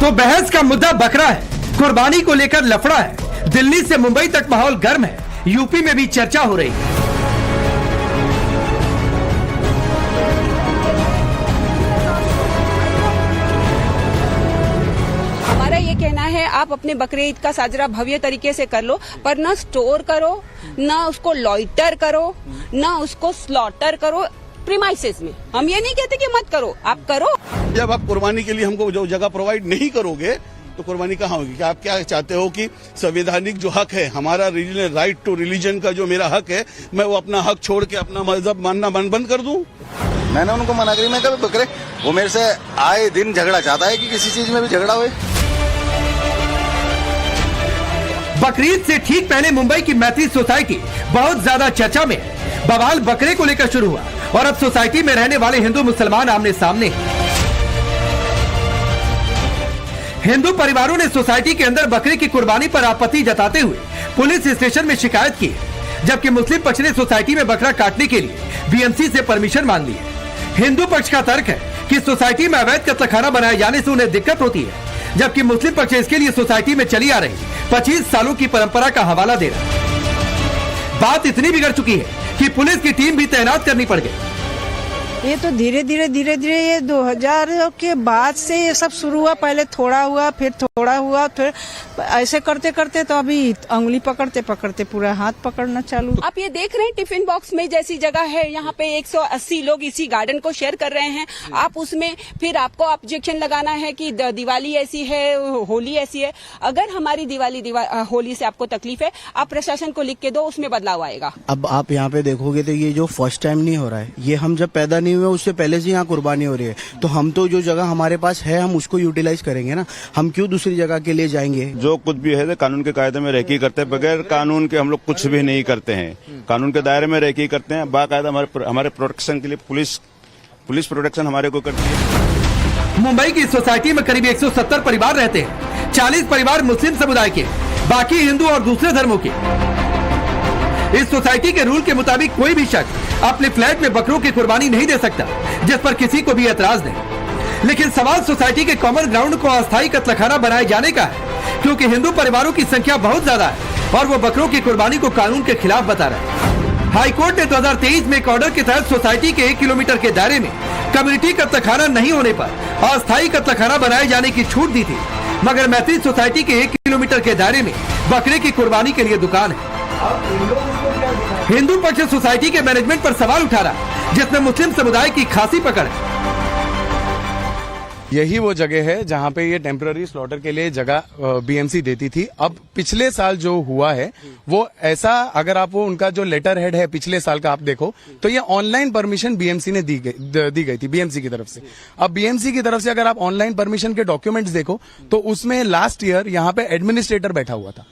तो बहस का मुद्दा बकरा है, कुर्बानी को लेकर लफड़ा है। दिल्ली से मुंबई तक माहौल गर्म है, यूपी में भी चर्चा हो रही है। हमारा ये कहना है, आप अपने बकरे ईद का साजरा भव्य तरीके से कर लो, पर न स्टोर करो, न उसको लॉइटर करो, न उसको स्लॉटर करो प्रीमाइसेस में। हम ये नहीं कहते कि मत करो, आप करो। जब आप कुर्बानी के लिए हमको जो जगह प्रोवाइड नहीं करोगे तो कुर्बानी कहाँ होगी? क्या आप क्या चाहते हो कि संवैधानिक जो हक है, हमारा रिलीजन, राइट टू रिलीजन का जो मेरा हक है, मैं वो अपना हक छोड़ के अपना मजहब मानना बंद कर दूं? मैंने उनको मना करी, मैं कभी बकरे, वो मेरे से आए दिन झगड़ा चाहता है कि किसी चीज में भी झगड़ा हुए। बकरीद से ठीक पहले मुंबई की मैत्री सोसाइटी बहुत ज्यादा चर्चा में। बवाल बकरे को लेकर शुरू हुआ और अब सोसाइटी में रहने वाले हिंदू मुसलमान आमने सामने। हिंदू परिवारों ने सोसाइटी के अंदर बकरे की कुर्बानी पर आपत्ति जताते हुए पुलिस स्टेशन में शिकायत की, जबकि मुस्लिम पक्ष ने सोसाइटी में बकरा काटने के लिए बीएमसी से परमिशन मांग ली है। हिंदू पक्ष का तर्क है कि सोसाइटी में अवैध कत्लखाना बनाए जाने से उन्हें दिक्कत होती है, जबकि मुस्लिम पक्ष इसके लिए सोसाइटी में चली आ रही 25 सालों की परंपरा का हवाला दे रहा है। बात इतनी बिगड़ चुकी है कि पुलिस की टीम भी तैनात करनी पड़ गई। ये तो धीरे धीरे ये 2000 के बाद से ये सब शुरू हुआ। पहले थोड़ा हुआ, फिर थोड़ा हुआ, फिर ऐसे करते करते तो अभी उंगली पकड़ते पकड़ते पूरा हाथ पकड़ना चालू। आप ये देख रहे हैं टिफिन बॉक्स में जैसी जगह है, यहाँ पे 180 लोग इसी गार्डन को शेयर कर रहे हैं। आप उसमें फिर आपको ऑब्जेक्शन लगाना है कि दिवाली ऐसी है, होली ऐसी है। अगर हमारी होली से आपको तकलीफ है, आप प्रशासन को लिख के दो, उसमें बदलाव आएगा। अब आप यहाँ पे देखोगे तो ये जो फर्स्ट टाइम नहीं हो रहा है, ये हम जब पैदा नहीं हुए उससे पहले से यहाँ कुर्बानी हो रही है। तो हम तो जो जगह हमारे पास है हम उसको यूटिलाइज करेंगे ना, हम क्यों दूसरी जगह के लिए जाएंगे? जो कुछ भी है कानून के कायदे में रहकर करते हैं, बगैर कानून के हम लोग कुछ भी नहीं करते हैं। कानून के दायरे में रहकर करते हैं, बाकायदा हमारे प्रोटेक्शन के लिए पुलिस प्रोटेक्शन हमारे को करती है। मुंबई की सोसाइटी में करीब 170 परिवार रहते हैं। 40 परिवार मुस्लिम समुदाय के, बाकी हिंदू और दूसरे धर्मों के। इस सोसाइटी के रूल के मुताबिक कोई भी शख्स अपने फ्लैट में बकरों की कुर्बानी नहीं दे सकता, जिस पर किसी को भी एतराज नहीं। लेकिन सवाल सोसाइटी के कॉमन ग्राउंड को अस्थायी कत्लखाना बनाए जाने का है, क्योंकि हिंदू परिवारों की संख्या बहुत ज्यादा है और वो बकरों की कुर्बानी को कानून के खिलाफ बता रहा है। हाईकोर्ट ने 2023 में एक ऑर्डर के तहत सोसाइटी के 1 किलोमीटर के दायरे में कम्युनिटी कत्लखाना नहीं होने पर अस्थायी कत्लखाना बनाए जाने की छूट दी थी, मगर मैत्री सोसाइटी के 1 किलोमीटर के दायरे में बकरे की कुर्बानी के लिए दुकान है। हिंदू पक्ष सोसाइटी के मैनेजमेंट पर सवाल उठा रहा, जिसमें मुस्लिम समुदाय की खासी पकड़ है। यही वो जगह है जहाँ पे ये टेम्पररी स्लॉटर के लिए जगह बीएमसी देती थी। अब पिछले साल जो हुआ है वो ऐसा, अगर आप वो उनका जो लेटर हेड है पिछले साल का आप देखो तो ये ऑनलाइन परमिशन बीएमसी ने दी गई थी बीएमसी की तरफ से। अब बीएमसी की तरफ से अगर आप ऑनलाइन परमिशन के डॉक्यूमेंट्स देखो तो उसमें लास्ट ईयर यहाँ पे एडमिनिस्ट्रेटर बैठा हुआ था।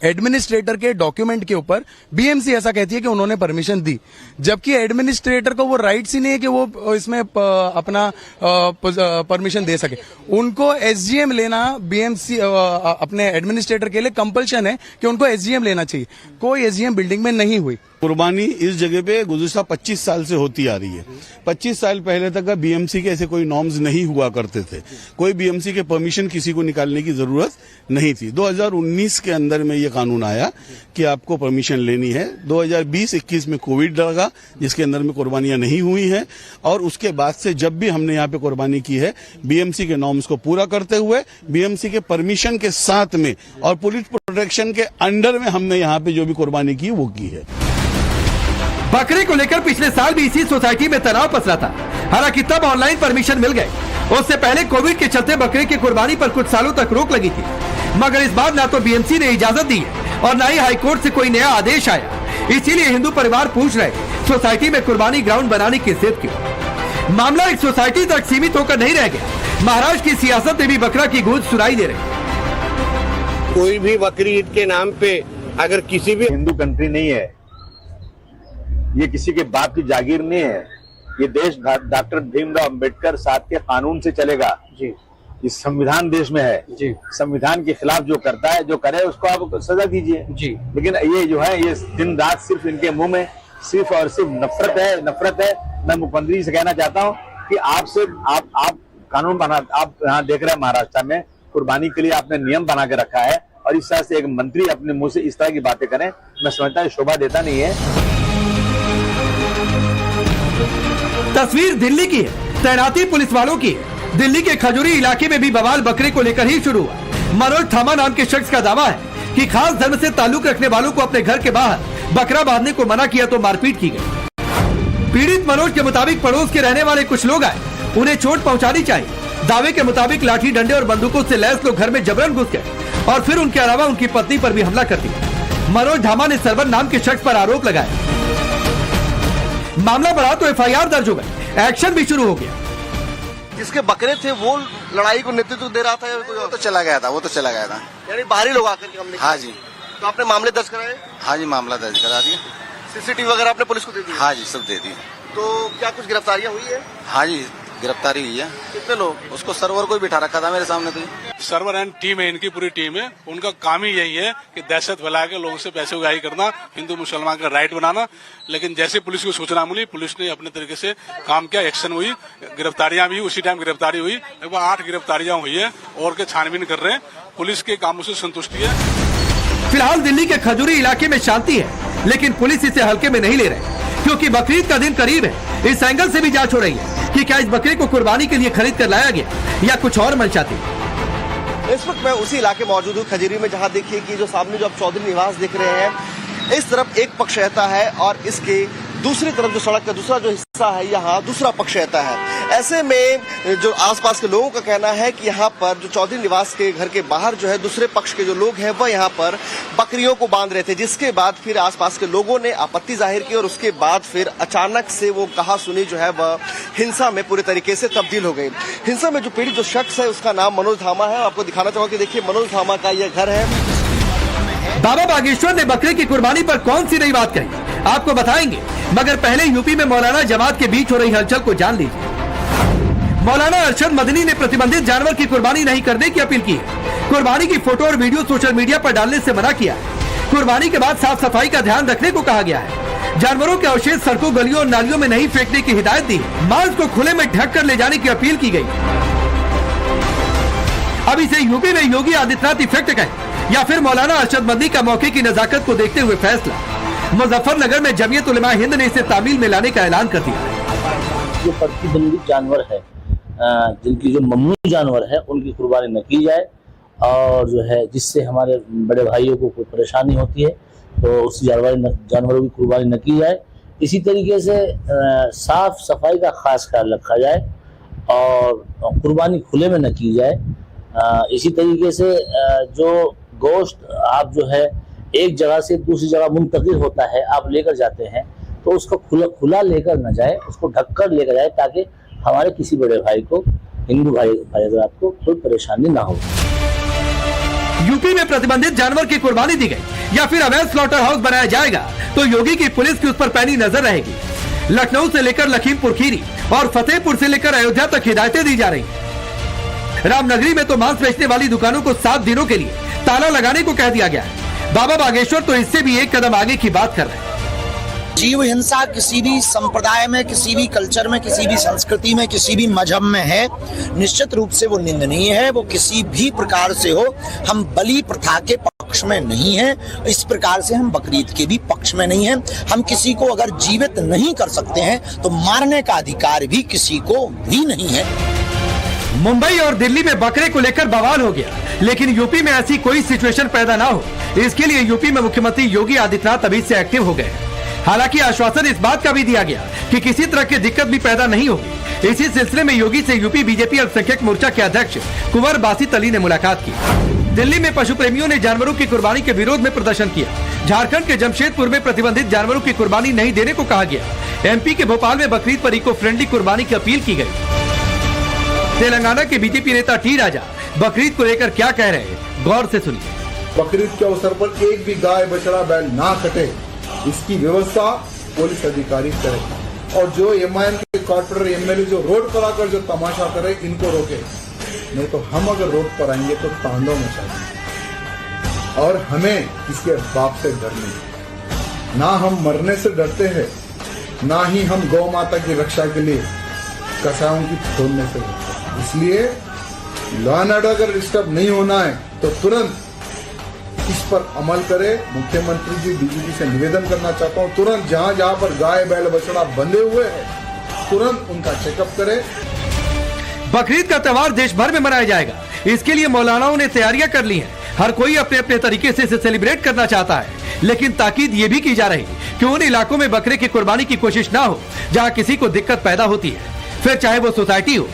एडमिनिस्ट्रेटर के डॉक्यूमेंट के ऊपर बीएमसी ऐसा कहती है कि उन्होंने परमिशन दी, जबकि एडमिनिस्ट्रेटर को वो राइट्स ही नहीं है कि वो इसमें अपना परमिशन दे सके। उनको एसजीएम लेना बीएमसी अपने एडमिनिस्ट्रेटर के लिए कंपल्शन है कि उनको एसजीएम लेना चाहिए। कोई एसजीएम बिल्डिंग में नहीं हुई। कुर्बानी इस जगह पे गुज़िश्ता 25 साल से होती आ रही है। 25 साल पहले तक बीएमसी के ऐसे कोई नॉर्म्स नहीं हुआ करते थे, कोई बीएमसी के परमिशन किसी को निकालने की जरूरत नहीं थी। 2019 के अंदर में ये कानून आया कि आपको परमिशन लेनी है। 2020-21 में कोविड लगा, जिसके अंदर में कुर्बानियां नहीं हुई हैं, और उसके बाद से जब भी हमने यहाँ पे कुर्बानी की है बीएमसी के नॉर्म्स को पूरा करते हुए, बीएमसी के परमिशन के साथ में और पुलिस प्रोटेक्शन के अंडर में हमने यहाँ पे जो भी कुर्बानी की वो की है। बकरे को लेकर पिछले साल भी इसी सोसाइटी में तनाव पसरा था, हालांकि तब ऑनलाइन परमिशन मिल गए। उससे पहले कोविड के चलते बकरे की कुर्बानी पर कुछ सालों तक रोक लगी थी, मगर इस बार ना तो बीएमसी ने इजाजत दी है और ना ही हाईकोर्ट से कोई नया आदेश आया। इसीलिए हिंदू परिवार पूछ रहे सोसाइटी में कुर्बानी ग्राउंड बनाने की जिद क्यों। मामला एक सोसाइटी तक सीमित होकर नहीं रह गया, महाराष्ट्र की सियासत में भी बकरा की गूंज सुनाई दे रही। कोई भी बकरी ईद के नाम पे अगर किसी भी, हिंदू कंट्री नहीं है, ये किसी के बाप की जागीर नहीं है। ये देश डॉक्टर भीमराव अंबेडकर साहब के कानून से चलेगा जी। ये संविधान देश में है जी। संविधान के खिलाफ जो करता है, जो करे उसको आप सजा दीजिए जी। लेकिन ये जो है, ये दिन रात सिर्फ इनके मुंह में सिर्फ और सिर्फ नफरत है। मैं मुख्यमंत्री से कहना चाहता हूँ कि आपसे आप कानून बना, आप यहाँ देख रहे हैं महाराष्ट्र में कुर्बानी के लिए आपने नियम बना के रखा है, और इस तरह से एक मंत्री अपने मुंह से इस तरह की बातें करें, मैं समझता हूँ शोभा देता नहीं है। तस्वीर दिल्ली की है, तैनाती पुलिस वालों की है। दिल्ली के खजूरी इलाके में भी बवाल बकरे को लेकर ही शुरू हुआ। मनोज थामा नाम के शख्स का दावा है कि खास धर्म से ताल्लुक रखने वालों को अपने घर के बाहर बकरा बांधने को मना किया तो मारपीट की गई। पीड़ित मनोज के मुताबिक पड़ोस के रहने वाले कुछ लोग आए, उन्हें चोट पहुंचानी चाहिए। दावे के मुताबिक लाठी डंडे और बंदूकों से लैस लोग घर में जबरन घुस गए और फिर उनके अलावा उनकी पत्नी पर भी हमला कर दिया। मनोज धामा ने सरवर नाम के शख्स पर आरोप लगाया। मामला बढ़ा तो एफआईआर दर्ज हो गई, एक्शन भी शुरू हो गया। जिसके बकरे थे वो लड़ाई को नेतृत्व दे रहा था या कोई और? वो तो चला गया था। यानी बाहरी लोग आकर के हमने। हाँ जी। तो आपने मामले दर्ज कराए? हाँ जी, मामला दर्ज करा दिया। सीसीटीवी वगैरह आपने पुलिस को दे दी? हाँ जी, सब दे दिए। तो क्या कुछ गिरफ्तारियां हुई है? हाँ जी, गिरफ्तारी हुई है। कितने लोग? उसको सर्वर को ही बिठा रखा था मेरे सामने। तो सर्वर एंड टीम है, इनकी पूरी टीम है। उनका काम ही यही है कि दहशत फैला के लोगों से पैसे उगाही करना, हिंदू मुसलमान का राइट बनाना। लेकिन जैसे पुलिस को सूचना मिली, पुलिस ने अपने तरीके से काम किया, एक्शन हुई, गिरफ्तारियां भी उसी टाइम गिरफ्तारी हुई। लगभग 8 गिरफ्तारियां हुई है और के छानबीन कर रहे हैं। पुलिस के कामों से संतुष्टि है। फिलहाल दिल्ली के खजूरी इलाके में शांति है, लेकिन पुलिस इसे हल्के में नहीं ले रहे क्योंकि बकरीद का दिन करीब है। इस एंगल से भी जांच हो रही है कि क्या इस बकरे को कुर्बानी के लिए खरीद कर लाया गया या कुछ और मंशा थी। इस वक्त मैं उसी इलाके मौजूद हूँ खजूरी में, जहाँ देखिए कि जो सामने जो आप चौधरी निवास देख रहे हैं, इस तरफ एक पक्ष रहता है और इसके दूसरी तरफ जो सड़क का दूसरा जो हिस्सा है, यहाँ दूसरा पक्ष रहता है। ऐसे में जो आसपास के लोगों का कहना है कि यहाँ पर जो चौधरी निवास के घर के बाहर जो है दूसरे पक्ष के जो लोग हैं वह यहाँ पर बकरियों को बांध रहे थे, जिसके बाद फिर आसपास के लोगों ने आपत्ति जाहिर की और उसके बाद फिर अचानक से वो कहा सुनी जो है वह हिंसा में पूरे तरीके से तब्दील हो गई। हिंसा में जो पीड़ित जो शख्स है उसका नाम मनोज धामा है। आपको दिखाना चाहूंगा कि देखिए मनोज धामा का यह घर है। बाबा बागेश्वर ने बकरे की कुर्बानी पर कौन सी नई बात कही, आपको बताएंगे, मगर पहले यूपी में मौलाना जमात के बीच हो रही हलचल को जान लीजिए। मौलाना अरशद मदनी ने प्रतिबंधित जानवर की कुर्बानी नहीं करने की अपील की है। कुर्बानी की फोटो और वीडियो सोशल मीडिया पर डालने से मना किया है। कुर्बानी के बाद साफ सफाई का ध्यान रखने को कहा गया है। जानवरों के अवशेष सड़कों, गलियों और नालियों में नहीं फेंकने की हिदायत दी। मांस को खुले में ढक कर ले जाने की अपील की गई। अब इसे यूपी में योगी आदित्यनाथ इफेक्ट कहे या फिर मौलाना अरशद मदनी का मौके की नजाकत को देखते हुए फैसला। मुजफ्फरनगर में जमीयत उलमा हिंद ने इसे तामील में लाने का ऐलान कर दिया। जो प्रतिबंधित जानवर है, जिनकी जो ममनू जानवर है, उनकी कुर्बानी न की जाए और जो है जिससे हमारे बड़े भाइयों को कोई परेशानी होती है तो उस जानवरों की कुर्बानी न की जाए। इसी तरीके से साफ सफाई का खास ख्याल रखा जाए और कुर्बानी खुले में न की जाए। इसी तरीके से जो गोश्त आप जो है एक जगह से दूसरी जगह मुंतकिल होता है, आप लेकर जाते हैं तो उसको खुला लेकर न जाए, उसको ढककर लेकर जाए ताकि हमारे किसी बड़े भाई को, हिंदू भाई हजरात को कोई परेशानी ना हो। यूपी में प्रतिबंधित जानवर की कुर्बानी दी गई या फिर अवैध स्लॉटर हाउस बनाया जाएगा तो योगी की पुलिस की उस पर पैनी नजर रहेगी। लखनऊ से लेकर लखीमपुर खीरी और फतेहपुर से लेकर अयोध्या तक हिदायतें दी जा रही हैं। रामनगरी में तो मांस बेचने वाली दुकानों को 7 दिनों के लिए ताला लगाने को कह दिया गया है। बाबा बागेश्वर तो इससे भी एक कदम आगे की बात कर रहे हैं। जीव हिंसा किसी भी संप्रदाय में, किसी भी कल्चर में, किसी भी संस्कृति में, किसी भी मजहब में है, निश्चित रूप से वो निंदनीय है। वो किसी भी प्रकार से हो, हम बलि प्रथा के पक्ष में नहीं हैं, इस प्रकार से हम बकरीद के भी पक्ष में नहीं हैं। हम किसी को अगर जीवित नहीं कर सकते हैं तो मारने का अधिकार भी किसी को भी नहीं है। मुंबई और दिल्ली में बकरे को लेकर बवाल हो गया, लेकिन यूपी में ऐसी कोई सिचुएशन पैदा ना हो, इसके लिए यूपी में मुख्यमंत्री योगी आदित्यनाथ अभी से एक्टिव हो गए। हालांकि आश्वासन इस बात का भी दिया गया कि किसी तरह की दिक्कत भी पैदा नहीं होगी। इसी सिलसिले में योगी से यूपी बीजेपी अल्पसंख्यक मोर्चा के अध्यक्ष कुंवर बासित अली ने मुलाकात की। दिल्ली में पशु प्रेमियों ने जानवरों की कुर्बानी के विरोध में प्रदर्शन किया। झारखंड के जमशेदपुर में प्रतिबंधित जानवरों की कुर्बानी नहीं देने को कहा गया। एमपी के भोपाल में बकरीद पर इको फ्रेंडली कुर्बानी की अपील की गई। तेलंगाना के बीजेपी नेता टी राजा बकरीद को लेकर क्या कह रहे हैं, गौर से सुनिए। बकरीद के अवसर पर एक भी गाय बछड़ा बैल ना कटे, इसकी व्यवस्था पुलिस अधिकारी करे और जो एमआईएम के कॉर्पोरेटर एमएलए जो रोड पर आकर जो तमाशा करे, इनको रोके। नहीं तो हम अगर रोड पर आएंगे तो तांडव मचाएंगे और हमें इसके बाप से डर नहीं। ना हम मरने से डरते हैं, ना ही हम गौ माता की रक्षा के लिए कसायों की खोलने से डरते हैं। इसलिए लॉ एंड ऑर्डर अगर डिस्टर्ब नहीं होना है तो तुरंत इस पर अमल करे। मुख्यमंत्री जी, डीजीपी से निवेदन करना चाहता हूं, तुरंत जहां जहां पर गाय बैल बछड़ा बंधे हुए हैं तुरंत उनका चेकअप करे। बकरीद का त्योहार देश भर में मनाया जाएगा, इसके लिए मौलानाओं ने तैयारियां कर ली हैं। हर कोई अपने अपने तरीके से इसे सेलिब्रेट करना चाहता है, लेकिन ताकीद ये भी की जा रही कि उन इलाकों में बकरे की कुर्बानी की कोशिश ना हो जहां किसी को दिक्कत पैदा होती है, फिर चाहे वो सोसाइटी हो